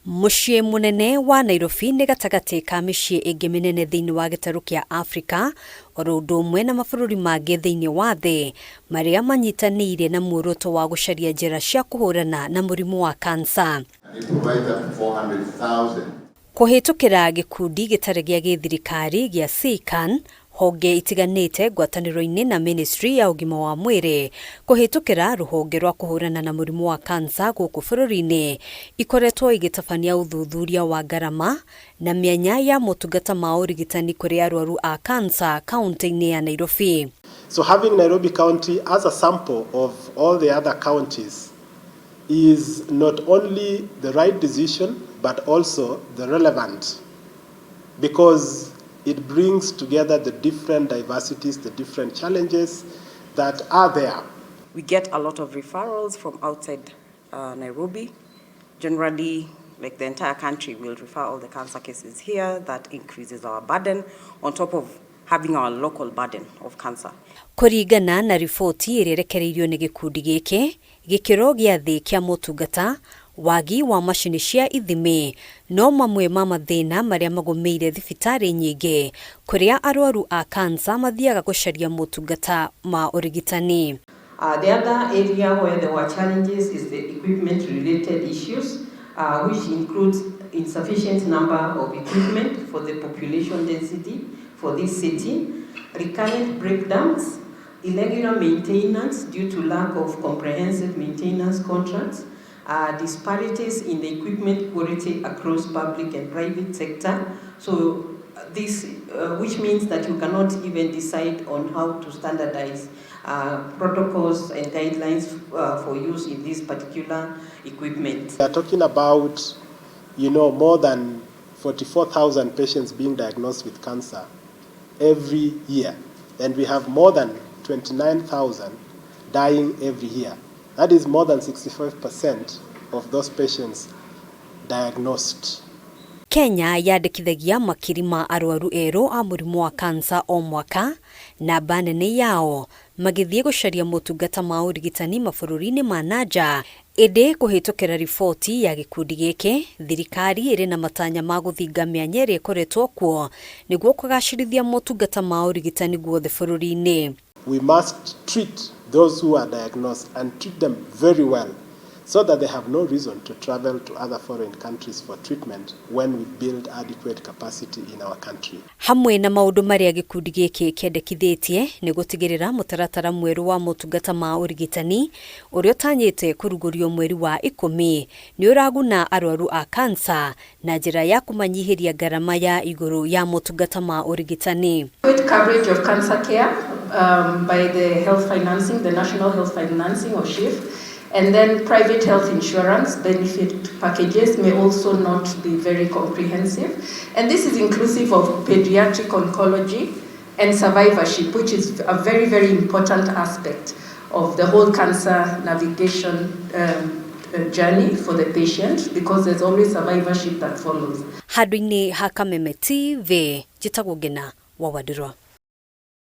Muciĩ munene wa Nairobi nĩ gatagatĩ ka mĩciĩ ĩngĩ mĩnene thĩinĩ wa gĩtarũ kĩa Afrika, oro ũndũ ũmwe na mabũrũri mangĩ thĩinĩ wa thĩ marĩa manyitanĩire na muoroto wa gũcaria njĩra cia kũhũrana na mũrimũ wa kansa. Kũhĩtũkĩra gĩkundi gĩtarĩ gĩa gĩthirikari gĩa CIKAN, honge itiganĩte ngwatanĩro-inĩ na Ministry ya ũgima wa mwĩrĩ, kũhĩtũkĩra rũhonge rwa kũhũrana na mũrimũ wa kansa gũkũ bũrũri-inĩ, ikoretwo igĩtabania ũthuthuria wa ngarama na mĩanya ya motungata ma ũrigitani kũrĩ arwaru a kansa kaunti-inĩ ya Nairobi. So having Nairobi County as a sample of all the other counties is not only the right decision but also the relevant, because it brings together the different diversities, the different challenges that are there. We get a lot of referrals from outside Nairobi. Generally, like the entire country will refer all the cancer cases here. That increases our burden on top of having our local burden of cancer. Kũringana na riboti ĩrĩa ĩrekereirio nĩ gĩkundi gĩkĩ, gĩkĩro gĩa thĩ kĩa motungata, wagi wa macini cia ithimi no mamwe ma mathĩna marĩa magũmĩire thibitarĩ nyingĩ kũrĩa arwaru a kansa mathiaga gũcaria motungata ma ũrigitani. The other area where there were challenges is the equipment related issues, which includes insufficient number of equipment for the population density for this city, recurrent breakdowns, irregular maintenance due to lack of comprehensive maintenance contracts, disparities in the equipment quality across public and private sector. So this, which means that you cannot even decide on how to standardize protocols and guidelines for use in this particular equipment. We are talking about, more than 44,000 patients being diagnosed with cancer every year, and we have more than 29,000 dying every year. That is more than 65% of those patients diagnosed. Kenya yandĩkithagia makiri ma arwaru erũ a mũrimũ wa kansa o mwaka, namba nene yao magĩthiĩ gũcaria motungata ma ũrigitani mabũrũri-inĩ ma nanja. Ĩndĩ kũhĩtũkĩra riboti ya gĩkundi gĩkĩ, thirikari ĩrĩ na matanya ma gũthinga mĩanya ĩrĩa ĩkoretwo kuo nĩguo kũgacĩrithia motungata ma ũrigitani guothe bũrũri-inĩ. We must treat those who are diagnosed and treat them very well, so that they have no reason to travel to other foreign countries for treatment when we build adequate capacity in our country. Hamwe na maũndũ marĩa gĩkundi gĩkĩ kĩendekithĩtie nĩ gũtigĩrĩra mũtaratara mwerũ wa motungata ma ũrigitani ũrĩa ũtanyĩte kũrugũrio mweri wa IKUMI nĩ ũraguna arwaru a kansa na njĩra ya kũmanyihĩria ngarama ya igũrũ ya motungata ma ũrigitani. Coverage of cancer care by the health financing, the National Health Financing or SHIF. And then private health insurance benefit packages may also not be very comprehensive. And this is inclusive of pediatric oncology and survivorship, which is a very, very important aspect of the whole cancer navigation journey for the patient, because there's always survivorship that follows. Handũ-inĩ ha Kameme TV, njĩtagwo Ngina wa Wadĩrwa.